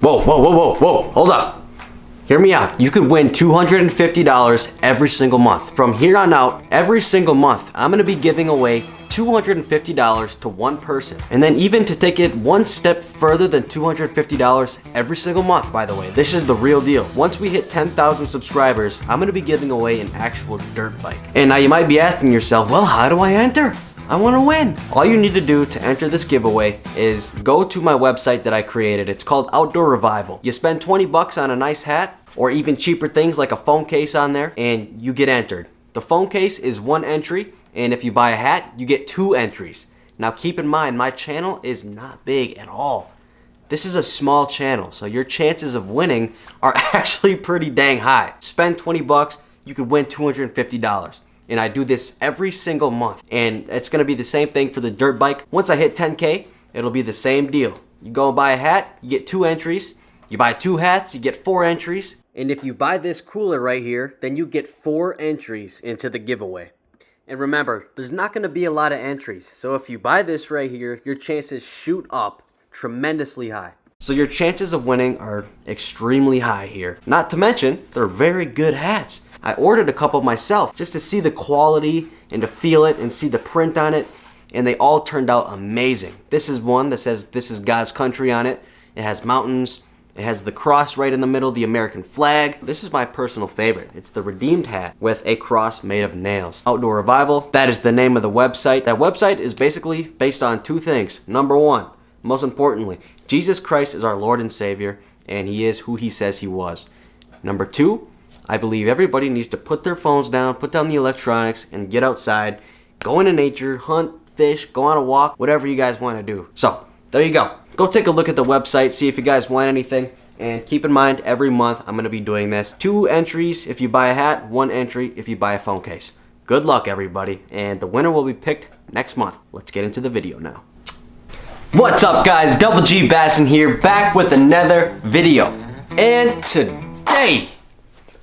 Whoa, whoa, whoa, whoa, whoa, hold up. Hear me out. You could win $250 every single month. From here on out, every single month, I'm gonna be giving away $250 to one person. And then even to take it one step further than $250 every single month, by the way, this is the real deal. Once we hit 10,000 subscribers, I'm gonna be giving away an actual dirt bike. And now you might be asking yourself, well, how do I enter? I want to win. All you need to do to enter this giveaway is go to my website that I created. It's called Outdoor Revival. You spend 20 bucks on a nice hat or even cheaper things like a phone case on there and you get entered. The phone case is one entry, and if you buy a hat, you get 2 entries. Now keep in mind, my channel is not big at all. This is a small channel, so your chances of winning are actually pretty dang high. Spend 20 bucks, you could win $250. And I do this every single month. And it's gonna be the same thing for the dirt bike. Once I hit 10K, it'll be the same deal. You go and buy a hat, you get 2 entries. You buy 2 hats, you get 4 entries. And if you buy this cooler right here, then you get 4 entries into the giveaway. And remember, there's not gonna be a lot of entries. So if you buy this right here, your chances shoot up tremendously high. So your chances of winning are extremely high here. Not to mention, they're very good hats. I ordered a couple myself just to see the quality and to feel it and see the print on it, and they all turned out amazing. This is one that says "This is God's country" on it. It has mountains, it has the cross right in the middle, the American flag. This is my personal favorite. It's the redeemed hat with a cross made of nails. Outdoor Revival, that is the name of the website. That website is basically based on 2 things. Number 1, most importantly, Jesus Christ is our Lord and Savior, and He is who He says He was. Number 2, I believe everybody needs to put their phones down, put down the electronics, and get outside, go into nature, hunt, fish, go on a walk, whatever you guys want to do. So, there you go. Go take a look at the website, see if you guys want anything, and keep in mind, every month I'm going to be doing this. 2 entries if you buy a hat, 1 entry if you buy a phone case. Good luck, everybody, and the winner will be picked next month. Let's get into the video now. What's up, guys? Double G Bassin here, back with another video. And today,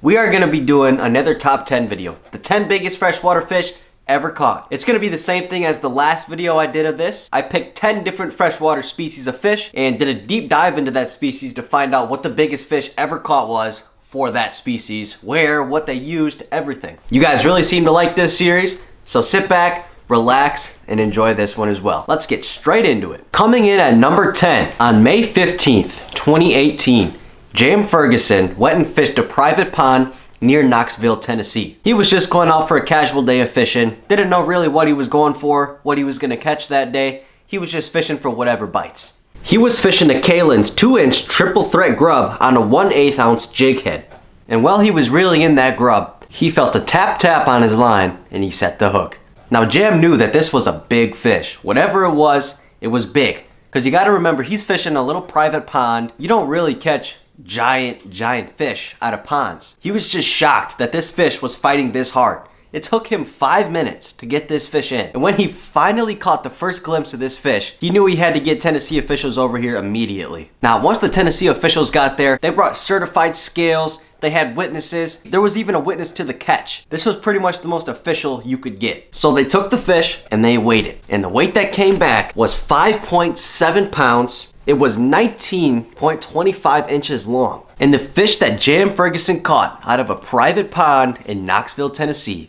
we are going to be doing another top 10 video. The 10 biggest freshwater fish ever caught. It's going to be the same thing as the last video I did of this. I picked 10 different freshwater species of fish and did a deep dive into that species to find out what the biggest fish ever caught was for that species, where, what they used, everything. You guys really seem to like this series, so sit back, relax, and enjoy this one as well. Let's get straight into it. Coming in at number 10, on May 15th, 2018, J.M. Ferguson went and fished a private pond near Knoxville, Tennessee. He was just going out for a casual day of fishing. Didn't know really what he was going for, what he was going to catch that day. He was just fishing for whatever bites. He was fishing a Kalin's 2-inch triple threat grub on a 1/8 ounce jig head. And while he was reeling in that grub, he felt a tap tap on his line and he set the hook. Now Jam knew that this was a big fish. Whatever it was big. Because you got to remember, he's fishing a little private pond. You don't really catch giant fish out of ponds. He was just shocked that this fish was fighting this hard. It took him 5 minutes to get this fish in. And when he finally caught the first glimpse of this fish, he knew he had to get Tennessee officials over here immediately. Now, once the Tennessee officials got there, they brought certified scales, they had witnesses, there was even a witness to the catch. This was pretty much the most official you could get. So they took the fish and they weighed it. And the weight that came back was 5.7 pounds. It was 19.25 inches long. And the fish that J.M. Ferguson caught out of a private pond in Knoxville, Tennessee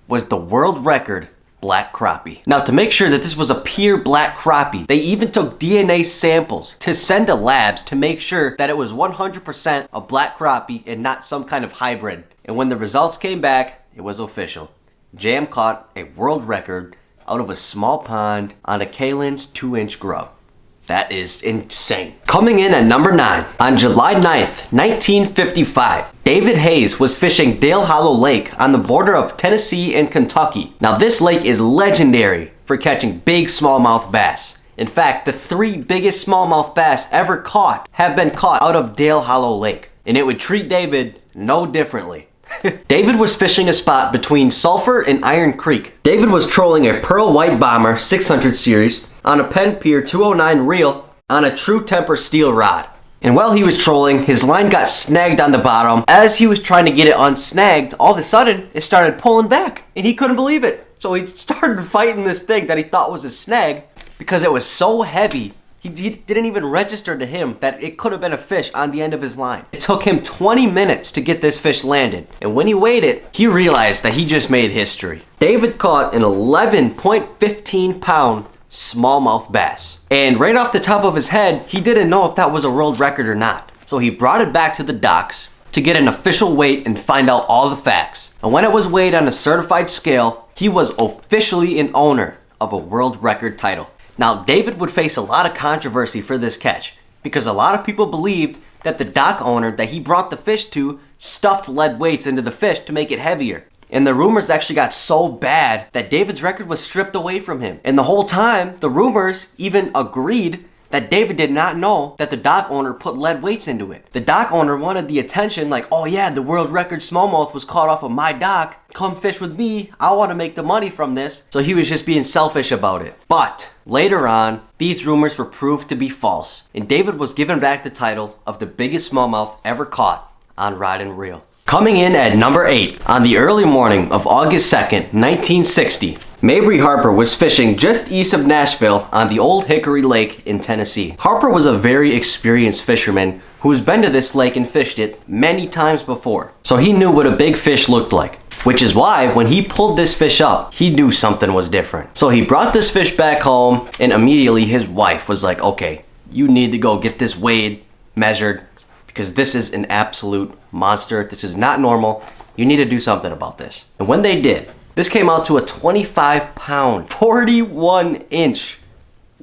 was the world record black crappie. Now, to make sure that this was a pure black crappie, they even took DNA samples to send to labs to make sure that it was 100% a black crappie and not some kind of hybrid. And when the results came back, it was official. J.M. caught a world record out of a small pond on a Kalin's 2-inch grub. That is insane. Coming in at number 9, on July 9th, 1955, David Hayes was fishing Dale Hollow Lake on the border of Tennessee and Kentucky. Now this lake is legendary for catching big smallmouth bass. In fact, the 3 biggest smallmouth bass ever caught have been caught out of Dale Hollow Lake. And it would treat David no differently. David was fishing a spot between Sulphur and Iron Creek. David was trolling a Pearl White Bomber 600 series on a Penn Pier 209 reel on a True Temper steel rod. And while he was trolling, his line got snagged on the bottom. As he was trying to get it unsnagged, all of a sudden, it started pulling back, and he couldn't believe it. So he started fighting this thing that he thought was a snag because it was so heavy, He didn't even register to him that it could have been a fish on the end of his line. It took him 20 minutes to get this fish landed. And when he weighed it, he realized that he just made history. David caught an 11.15 pound smallmouth bass. And right off the top of his head, he didn't know if that was a world record or not. So he brought it back to the docks to get an official weight and find out all the facts. And when it was weighed on a certified scale, he was officially an owner of a world record title. Now, David would face a lot of controversy for this catch because a lot of people believed that the dock owner that he brought the fish to stuffed lead weights into the fish to make it heavier. And the rumors actually got so bad that David's record was stripped away from him. And the whole time, the rumors even agreed that David did not know that the dock owner put lead weights into it. The dock owner wanted the attention, like, oh yeah, the world record smallmouth was caught off of my dock. Come fish with me. I want to make the money from this. So he was just being selfish about it. But later on, these rumors were proved to be false. And David was given back the title of the biggest smallmouth ever caught on rod and reel. Coming in at number 8, on the early morning of August 2nd, 1960, Mabry Harper was fishing just east of Nashville on the Old Hickory Lake in Tennessee. Harper was a very experienced fisherman who's been to this lake and fished it many times before. So he knew what a big fish looked like, which is why when he pulled this fish up, he knew something was different. So he brought this fish back home, and immediately his wife was like, okay, you need to go get this weighed, measured, because this is an absolute monster. This is not normal. You need to do something about this. And when they did, this came out to a 25 pound, 41 inch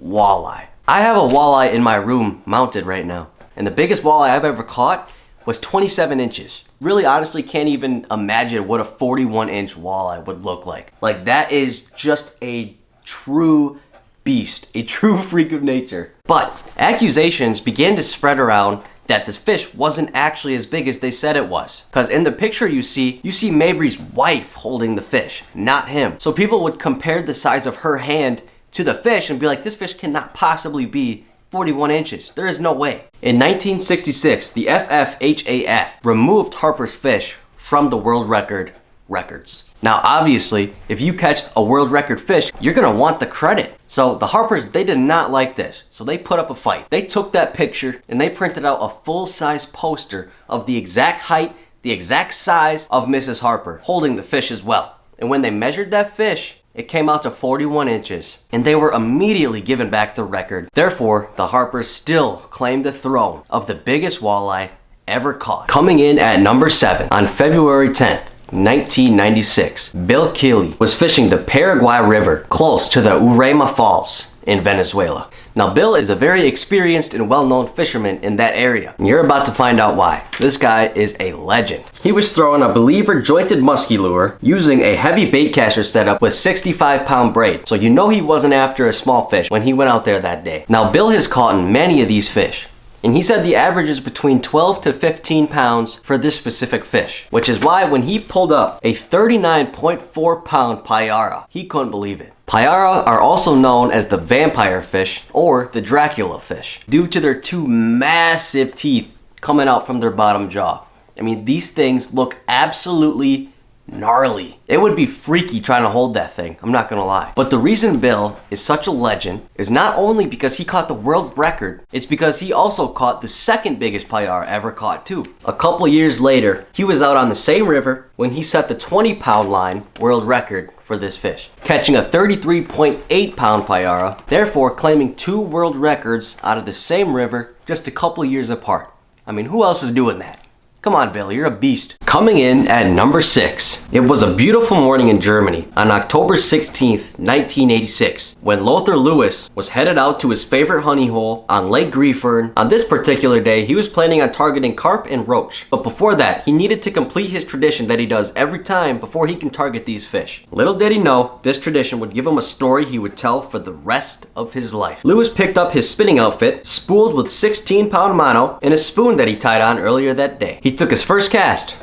walleye. I have a walleye in my room mounted right now. And the biggest walleye I've ever caught was 27 inches. Really honestly can't even imagine what a 41 inch walleye would look like. Like, that is just a true beast, a true freak of nature. But accusations began to spread around that this fish wasn't actually as big as they said it was. Because in the picture you see Mabry's wife holding the fish, not him. So people would compare the size of her hand to the fish and be like, this fish cannot possibly be 41 inches. There is no way. In 1966, the FFHAF removed Harper's fish from the world records. Now, obviously, if you catch a world record fish, you're gonna want the credit. So the Harpers, they did not like this. So they put up a fight. They took that picture and they printed out a full-size poster of the exact height, the exact size of Mrs. Harper, holding the fish as well. And when they measured that fish, it came out to 41 inches. And they were immediately given back the record. Therefore, the Harpers still claim the throne of the biggest walleye ever caught. Coming in at number 7, on February 10th, 1996, Bill Keeley was fishing the Paraguay River close to the Urema Falls in Venezuela. Now, Bill is a very experienced and well-known fisherman in that area, and you're about to find out why. This guy is a legend. He was throwing a believer jointed musky lure using a heavy bait caster setup with 65 pound braid, so you know he wasn't after a small fish when he went out there that day. Now, Bill has caught many of these fish, and he said the average is between 12 to 15 pounds for this specific fish, which is why when he pulled up a 39.4 pound payara, he couldn't believe it. Payara are also known as the vampire fish or the Dracula fish due to their 2 massive teeth coming out from their bottom jaw. I mean, these things look absolutely gnarly. It would be freaky trying to hold that thing, I'm not gonna lie. But the reason Bill is such a legend is not only because he caught the world record, it's because he also caught the second biggest payara ever caught too. A couple years later, he was out on the same river when he set the 20 pound line world record for this fish, catching a 33.8 pound payara, therefore claiming 2 world records out of the same river just a couple years apart. I mean, who else is doing that? Come on, Bill, you're a beast. Coming in at number 6, it was a beautiful morning in Germany on October 16th, 1986, when Lothar Lewis was headed out to his favorite honey hole on Lake Griefern. On this particular day, he was planning on targeting carp and roach. But before that, he needed to complete his tradition that he does every time before he can target these fish. Little did he know, this tradition would give him a story he would tell for the rest of his life. Lewis picked up his spinning outfit, spooled with 16 pound mono, and a spoon that he tied on earlier that day. He took his first cast.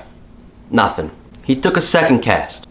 Nothing. He took a second cast.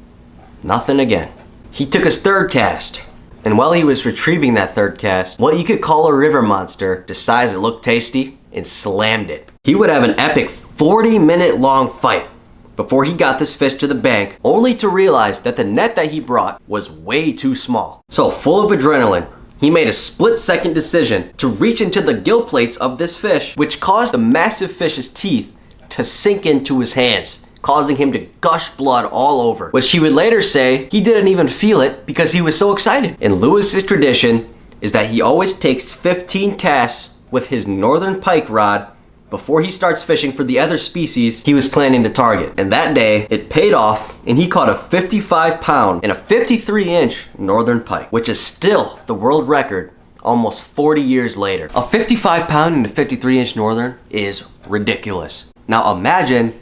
Nothing again. He took his third cast. And while he was retrieving that third cast, what you could call a river monster decides it looked tasty and slammed it. He would have an epic 40-minute long fight before he got this fish to the bank, only to realize that the net that he brought was way too small. So full of adrenaline, He made a split-second decision to reach into the gill plates of this fish, which caused the massive fish's teeth to sink into his hands, causing him to gush blood all over, which he would later say he didn't even feel it because he was so excited. And Lewis's tradition is that he always takes 15 casts with his northern pike rod before he starts fishing for the other species he was planning to target. And that day, it paid off, and he caught a 55-pound and a 53-inch northern pike, which is still the world record almost 40 years later. A 55-pound and a 53-inch northern is ridiculous. Now imagine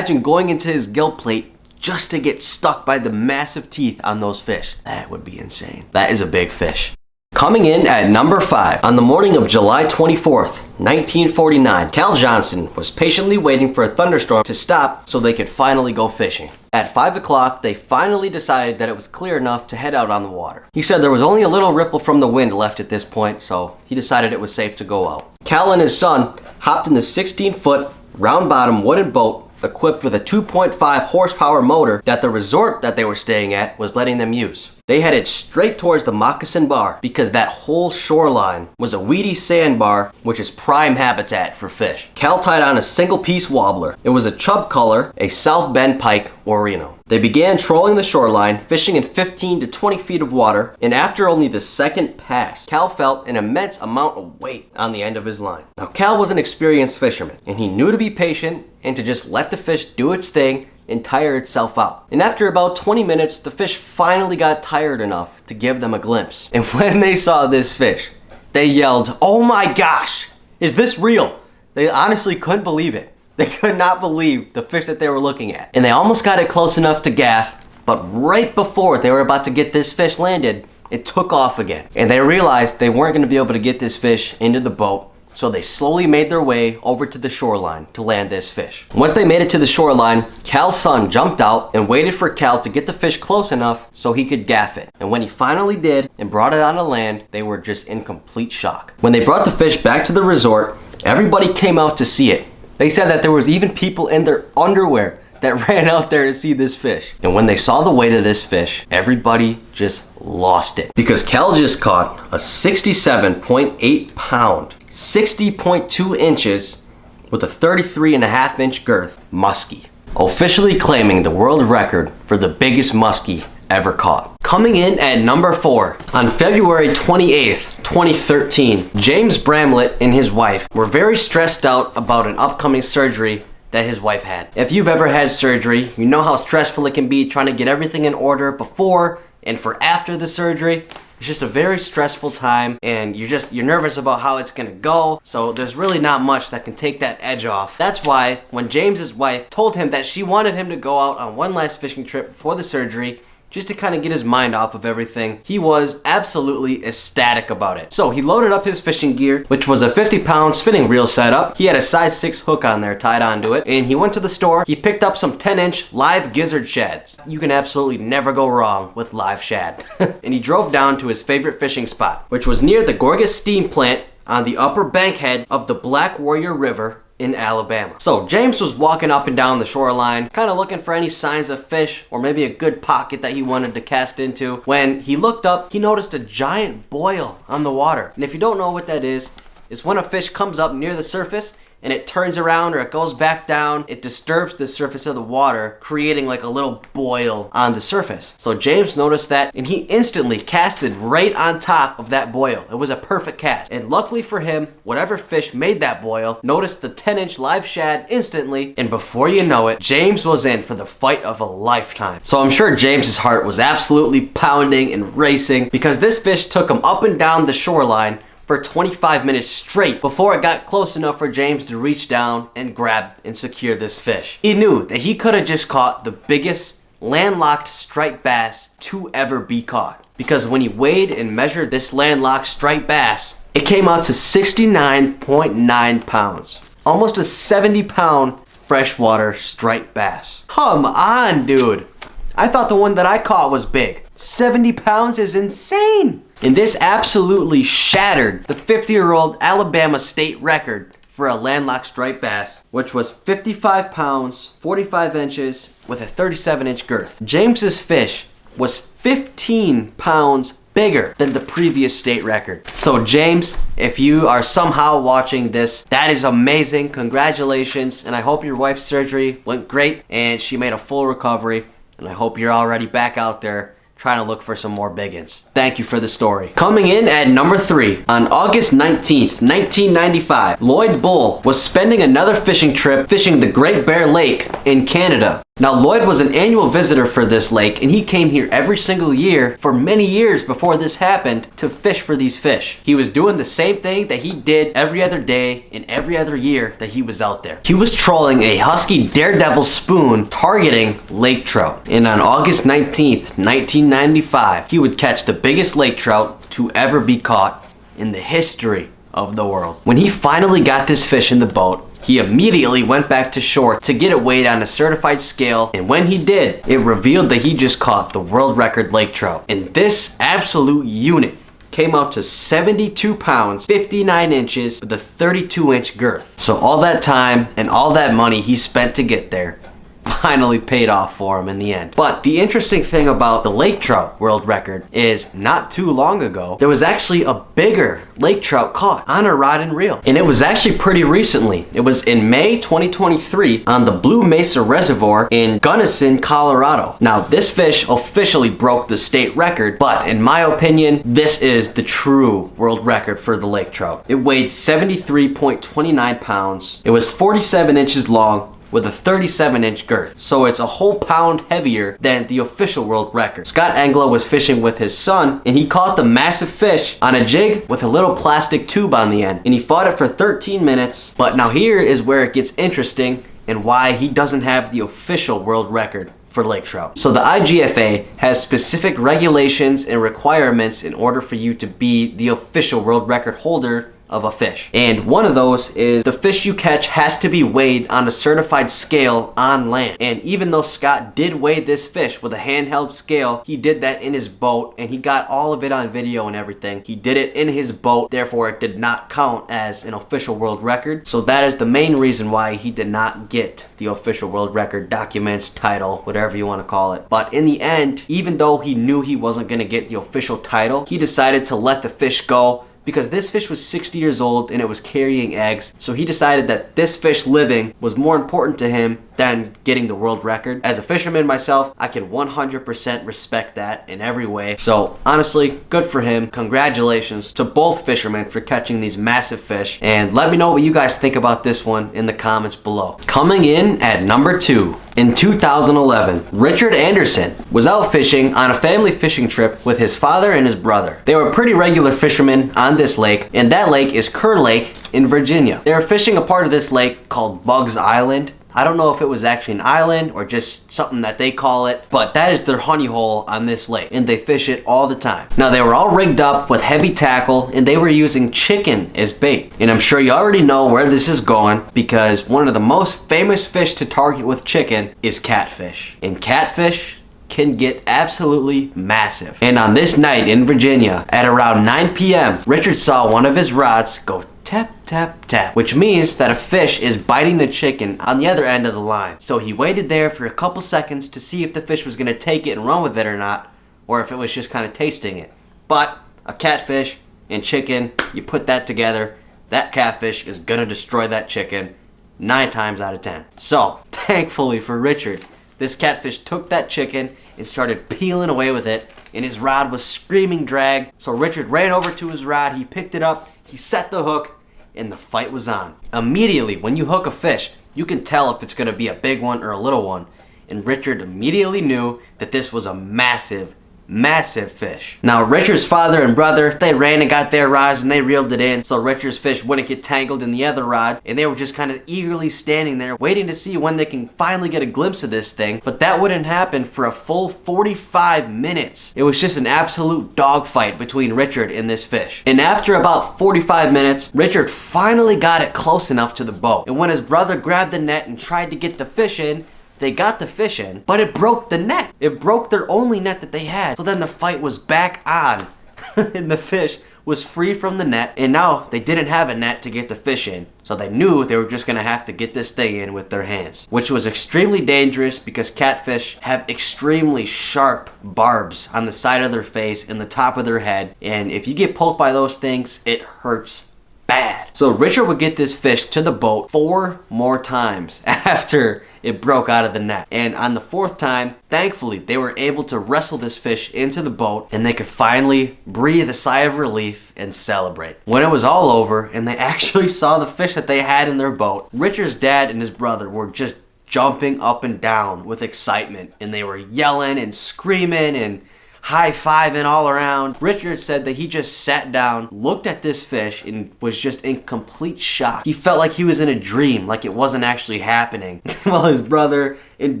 going into his gill plate just to get stuck by the massive teeth on those fish. That would be insane. That is a big fish. Coming in at number 5, on the morning of July 24th, 1949, Cal Johnson was patiently waiting for a thunderstorm to stop so they could finally go fishing. At 5 o'clock, they finally decided that it was clear enough to head out on the water. He said there was only a little ripple from the wind left at this point, so he decided it was safe to go out. Cal and his son hopped in the 16-foot, round-bottom wooden boat equipped with a 2.5 horsepower motor that the resort that they were staying at was letting them use. They headed straight towards the Moccasin Bar because that whole shoreline was a weedy sandbar, which is prime habitat for fish. Cal tied on a single-piece wobbler. It was a chub color, a South Bend pike or Reno. They began trolling the shoreline, fishing in 15 to 20 feet of water, and after only the second pass, Cal felt an immense amount of weight on the end of his line. Now, Cal was an experienced fisherman, and he knew to be patient and to just let the fish do its thing and tire itself out. And after about 20 minutes, the fish finally got tired enough to give them a glimpse. And when they saw this fish, they yelled, "Oh my gosh, is this real?" They honestly couldn't believe it. They could not believe the fish that they were looking at. And they almost got it close enough to gaff, but right before they were about to get this fish landed, it took off again. And they realized they weren't going to be able to get this fish into the boat, so they slowly made their way over to the shoreline to land this fish. Once they made it to the shoreline, Cal's son jumped out and waited for Cal to get the fish close enough so he could gaff it. And when he finally did and brought it on to land, they were just in complete shock. When they brought the fish back to the resort, everybody came out to see it. They said that there was even people in their underwear that ran out there to see this fish. And when they saw the weight of this fish, everybody just lost it. Because Cal just caught a 67.8 pound, 60.2 inches with a 33.5-inch girth muskie, officially claiming the world record for the biggest muskie ever caught. Coming in at number 4, on February 28th, 2013, James Bramlett and his wife were very stressed out about an upcoming surgery that his wife had. If you've ever had surgery, you know how stressful it can be trying to get everything in order before and for after the surgery. It's just a very stressful time, and you're nervous about how it's gonna go, so there's really not much that can take that edge off. That's why when James's wife told him that she wanted him to go out on one last fishing trip before the surgery, just to kind of get his mind off of everything, he was absolutely ecstatic about it. So he loaded up his fishing gear, which was a 50-pound spinning reel setup. He had a size 6 hook on there tied onto it, and he went to the store. He picked up some 10-inch live gizzard shads. You can absolutely never go wrong with live shad. And he drove down to his favorite fishing spot, which was near the Gorgas Steam Plant on the upper bankhead of the Black Warrior River in Alabama. So James was walking up and down the shoreline, kind of looking for any signs of fish or maybe a good pocket that he wanted to cast into. When he looked up, he noticed a giant boil on the water. And if you don't know what that is, it's when a fish comes up near the surface and it turns around or it goes back down, it disturbs the surface of the water, creating like a little boil on the surface. So James noticed that and he instantly casted right on top of that boil. It was a perfect cast. And luckily for him, whatever fish made that boil noticed the 10-inch live shad instantly, and before you know it, James was in for the fight of a lifetime. So I'm sure James's heart was absolutely pounding and racing because this fish took him up and down the shoreline for 25 minutes straight before it got close enough for James to reach down and grab and secure this fish. He knew that he could have just caught the biggest landlocked striped bass to ever be caught, because when he weighed and measured this landlocked striped bass, it came out to 69.9 pounds. Almost a 70-pound freshwater striped bass. Come on, dude. I thought the one that I caught was big. 70 pounds is insane. And this absolutely shattered the 50-year-old Alabama state record for a landlocked striped bass, which was 55 pounds, 45 inches with a 37-inch girth. James's fish was 15 pounds bigger than the previous state record. So James, if you are somehow watching this, that is amazing. Congratulations, and I hope your wife's surgery went great and she made a full recovery, and I hope you're already back out there trying to look for some more biggins. Thank you for the story. Coming in at number 3, on August 19th, 1995, Lloyd Bull was spending another fishing trip fishing the Great Bear Lake in Canada. Now, Lloyd was an annual visitor for this lake, and he came here every single year for many years before this happened to fish for these fish. He was doing the same thing that he did every other day and every other year that he was out there. He was trolling a Husky Daredevil spoon targeting lake trout. And on August 19th, 1995, he would catch the biggest lake trout to ever be caught in the history of the world. When he finally got this fish in the boat, he immediately went back to shore to get it weighed on a certified scale, and when he did, it revealed that he just caught the world record lake trout. And this absolute unit came out to 72 pounds, 59 inches, with a 32-inch girth. So all that time and all that money he spent to get there finally paid off for him in the end. But the interesting thing about the lake trout world record is not too long ago, there was actually a bigger lake trout caught on a rod and reel. And it was actually pretty recently. It was in May 2023 on the Blue Mesa Reservoir in Gunnison, Colorado. Now, this fish officially broke the state record, but in my opinion, this is the true world record for the lake trout. It weighed 73.29 pounds. It was 47 inches long, with a 37-inch girth. So it's a whole pound heavier than the official world record. Scott Engla was fishing with his son, and he caught the massive fish on a jig with a little plastic tube on the end. And he fought it for 13 minutes. But now here is where it gets interesting and why he doesn't have the official world record for lake trout. So the IGFA has specific regulations and requirements in order for you to be the official world record holder of a fish. And one of those is the fish you catch has to be weighed on a certified scale on land. And even though Scott did weigh this fish with a handheld scale, he did that in his boat, and he got all of it on video and everything. He did it in his boat, therefore it did not count as an official world record. So that is the main reason why he did not get the official world record documents, title, whatever you want to call it. But in the end, even though he knew he wasn't going to get the official title, he decided to let the fish go, because this fish was 60 years old and it was carrying eggs. So he decided that this fish living was more important to him than getting the world record. As a fisherman myself, I can 100% respect that in every way. So honestly, good for him. Congratulations to both fishermen for catching these massive fish. And let me know what you guys think about this one in the comments below. Coming in at number 2. In 2011, Richard Anderson was out fishing on a family fishing trip with his father and his brother. They were pretty regular fishermen on this lake, and that lake is Kerr Lake in Virginia. They were fishing a part of this lake called Bugs Island. I don't know if it was actually an island or just something that they call it, but that is their honey hole on this lake, and they fish it all the time. Now, they were all rigged up with heavy tackle, and they were using chicken as bait. And I'm sure you already know where this is going, because one of the most famous fish to target with chicken is catfish. And catfish can get absolutely massive. And on this night in Virginia, at around 9 p.m., Richard saw one of his rods go tap, tap, tap, which means that a fish is biting the chicken on the other end of the line. So he waited there for a couple seconds to see if the fish was gonna take it and run with it or not, or if it was just kind of tasting it. But a catfish and chicken, you put that together, that catfish is gonna destroy that chicken 9 times out of 10. So, thankfully for Richard, this catfish took that chicken and started peeling away with it, and his rod was screaming drag. So Richard ran over to his rod, he picked it up, he set the hook, and the fight was on. Immediately, when you hook a fish, you can tell if it's gonna be a big one or a little one. And Richard immediately knew that this was a massive, massive fish. Now, Richard's father and brother, they ran and got their rods and they reeled it in so Richard's fish wouldn't get tangled in the other rod, and they were just kind of eagerly standing there waiting to see when they can finally get a glimpse of this thing. But that wouldn't happen for a full 45 minutes. It was just an absolute dogfight between Richard and this fish. And after about 45 minutes, Richard finally got it close enough to the boat. And when his brother grabbed the net and tried to get the fish in, they got the fish in, but it broke the net. It broke their only net that they had. So then the fight was back on, and the fish was free from the net, and now they didn't have a net to get the fish in. So they knew they were just gonna have to get this thing in with their hands, which was extremely dangerous because catfish have extremely sharp barbs on the side of their face and the top of their head. And if you get poked by those things, it hurts bad. So Richard would get this fish to the boat 4 more times after it broke out of the net. And on the 4th time, thankfully, they were able to wrestle this fish into the boat and they could finally breathe a sigh of relief and celebrate. When it was all over and they actually saw the fish that they had in their boat, Richard's dad and his brother were just jumping up and down with excitement, and they were yelling and screaming and high-fiving all around. Richard said that he just sat down, looked at this fish, and was just in complete shock. He felt like he was in a dream, like it wasn't actually happening. While his brother and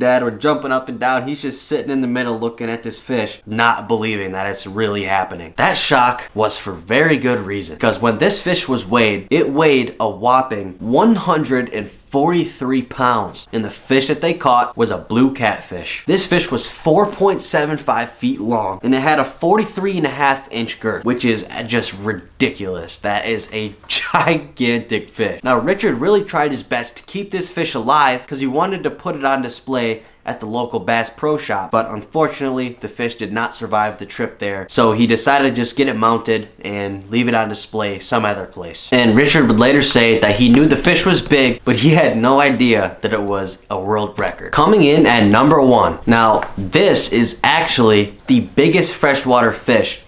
dad were jumping up and down, he's just sitting in the middle looking at this fish, not believing that it's really happening. That shock was for very good reason, because when this fish was weighed, it weighed a whopping 143 pounds, and the fish that they caught was a blue catfish. This fish was 4.75 feet long, and it had a 43.5-inch girth, which is just ridiculous. That is a gigantic fish. Now, Richard really tried his best to keep this fish alive because he wanted to put it on display at the local Bass Pro Shop, but unfortunately the fish did not survive the trip there, so he decided to just get it mounted and leave it on display some other place. And Richard would later say that he knew the fish was big, but he had no idea that it was a world record. Coming in at number 1. Now, this is actually the biggest freshwater fish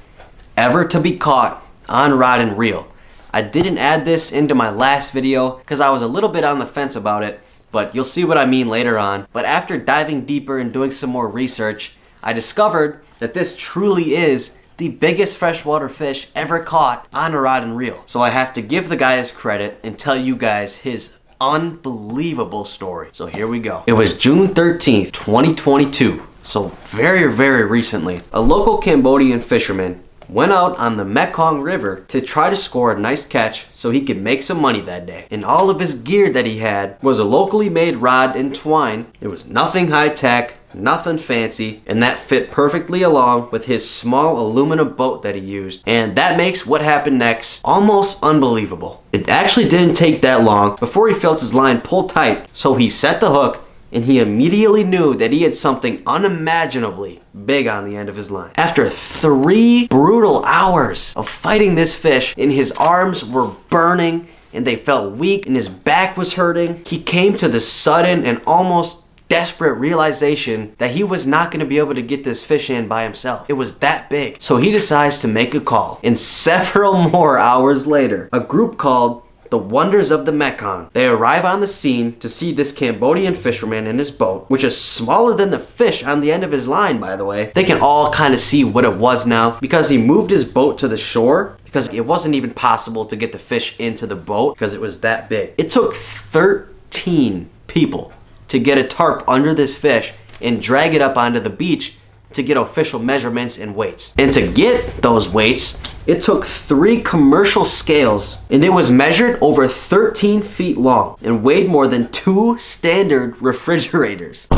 ever to be caught on rod and reel. I didn't add this into my last video because I was a little bit on the fence about it, but you'll see what I mean later on. But after diving deeper and doing some more research, I discovered that this truly is the biggest freshwater fish ever caught on a rod and reel. So I have to give the guy his credit and tell you guys his unbelievable story. So here we go. It was June 13th, 2022. So very, very recently. A local Cambodian fisherman went out on the Mekong River to try to score a nice catch so he could make some money that day. And all of his gear that he had was a locally made rod and twine. It was nothing high-tech, nothing fancy, and that fit perfectly along with his small aluminum boat that he used. And that makes what happened next almost unbelievable. It actually didn't take that long before he felt his line pull tight, so he set the hook, and he immediately knew that he had something unimaginably big on the end of his line. After 3 brutal hours of fighting this fish, and his arms were burning and they felt weak and his back was hurting, he came to the sudden and almost desperate realization that he was not going to be able to get this fish in by himself. It was that big. So he decides to make a call. And several more hours later, a group called the Wonders of the Mekong. They arrive on the scene to see this Cambodian fisherman in his boat, which is smaller than the fish on the end of his line, by the way. They can all kind of see what it was now because he moved his boat to the shore because it wasn't even possible to get the fish into the boat because it was that big. It took 13 people to get a tarp under this fish and drag it up onto the beach to get official measurements and weights. And to get those weights, it took 3 commercial scales, and it was measured over 13 feet long and weighed more than 2 standard refrigerators.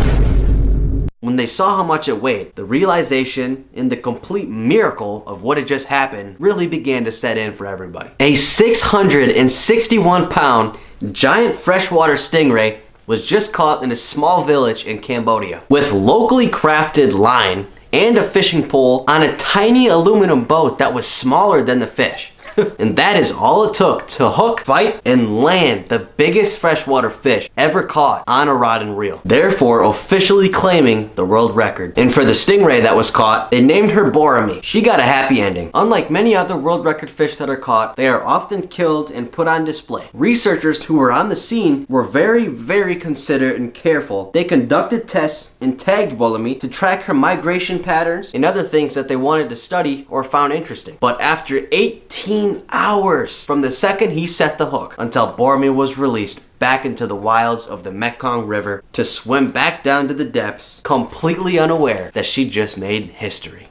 When they saw how much it weighed, the realization and the complete miracle of what had just happened really began to set in for everybody. A 661-pound giant freshwater stingray was just caught in a small village in Cambodia with locally crafted line and a fishing pole on a tiny aluminum boat that was smaller than the fish. And that is all it took to hook, fight, and land the biggest freshwater fish ever caught on a rod and reel, therefore officially claiming the world record. And for the stingray that was caught, they named her Borami. She got a happy ending. Unlike many other world record fish that are caught, they are often killed and put on display. Researchers who were on the scene were very, very considerate and careful. They conducted tests and tagged Borami to track her migration patterns and other things that they wanted to study or found interesting. But after 18 hours from the second he set the hook until Borami was released back into the wilds of the Mekong River to swim back down to the depths, completely unaware that she just made history.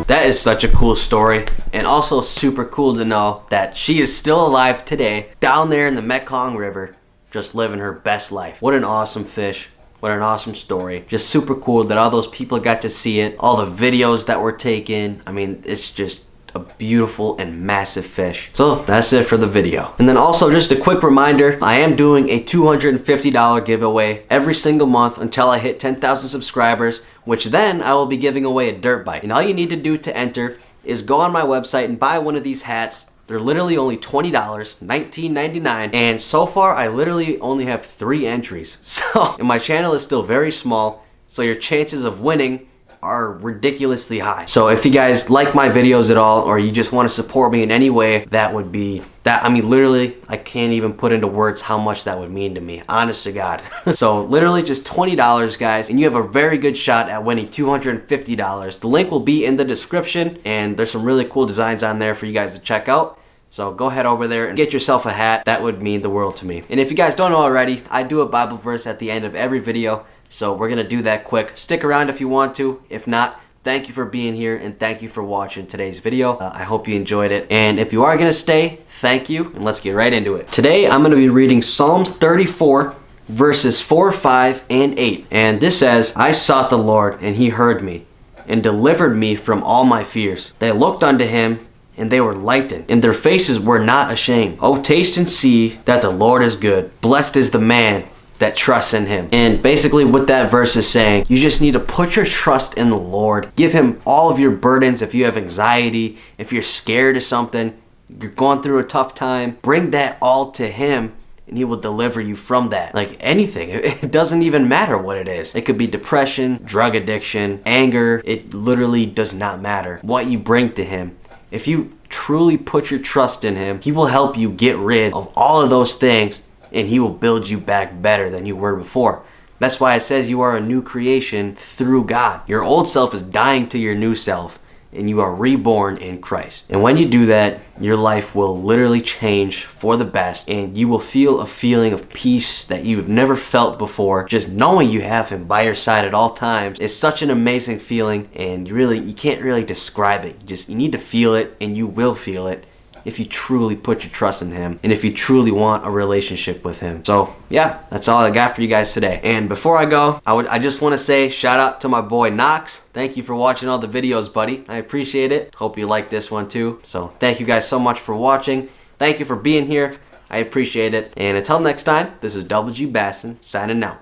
That is such a cool story, and also super cool to know that she is still alive today down there in the Mekong River, just living her best life. What an awesome fish. What an awesome story. Just super cool that all those people got to see it. All the videos that were taken. I mean, it's just a beautiful and massive fish. So that's it for the video. And then also just a quick reminder, I am doing a $250 giveaway every single month until I hit 10,000 subscribers, which then I will be giving away a dirt bike. And all you need to do to enter is go on my website and buy one of these hats. They're literally only $20, $19.99, and so far I literally only have 3 entries. So, and my channel is still very small, so your chances of winning are ridiculously high. So if you guys like my videos at all, or you just want to support me in any way, that would be that. I mean, literally, I can't even put into words how much that would mean to me, honest to God. So literally just $20, guys, and you have a very good shot at winning $250. The link will be in the description, and there's some really cool designs on there for you guys to check out. So go head over there and get yourself a hat. That would mean the world to me. And if you guys don't know already, I do a Bible verse at the end of every video. So we're going to do that quick. Stick around if you want to. If not, thank you for being here and thank you for watching today's video. I hope you enjoyed it. And if you are going to stay, thank you. And let's get right into it. Today, I'm going to be reading Psalms 34, verses 4, 5, and 8. And this says, I sought the Lord, and he heard me, and delivered me from all my fears. They looked unto him, and they were lightened, and their faces were not ashamed. Oh, taste and see that the Lord is good. Blessed is the man that trusts in him. And basically what that verse is saying, you just need to put your trust in the Lord. Give him all of your burdens. If you have anxiety, if you're scared of something, you're going through a tough time, bring that all to him, and he will deliver you from that. Like anything, it doesn't even matter what it is. It could be depression, drug addiction, anger. It literally does not matter what you bring to him. If you truly put your trust in him, he will help you get rid of all of those things, and he will build you back better than you were before. That's why it says you are a new creation through God. Your old self is dying to your new self, and you are reborn in Christ. And when you do that, your life will literally change for the best, and you will feel a feeling of peace that you've never felt before. Just knowing you have him by your side at all times is such an amazing feeling, and you can't really describe it. You need to feel it, and you will feel it if you truly put your trust in him, and if you truly want a relationship with him. So yeah, that's all I got for you guys today. And before I go, I just want to say shout out to my boy Knox. Thank you for watching all the videos, buddy. I appreciate it. Hope you like this one too. So thank you guys so much for watching. Thank you for being here. I appreciate it. And until next time, this is Double G Basson signing out.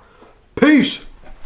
Peace!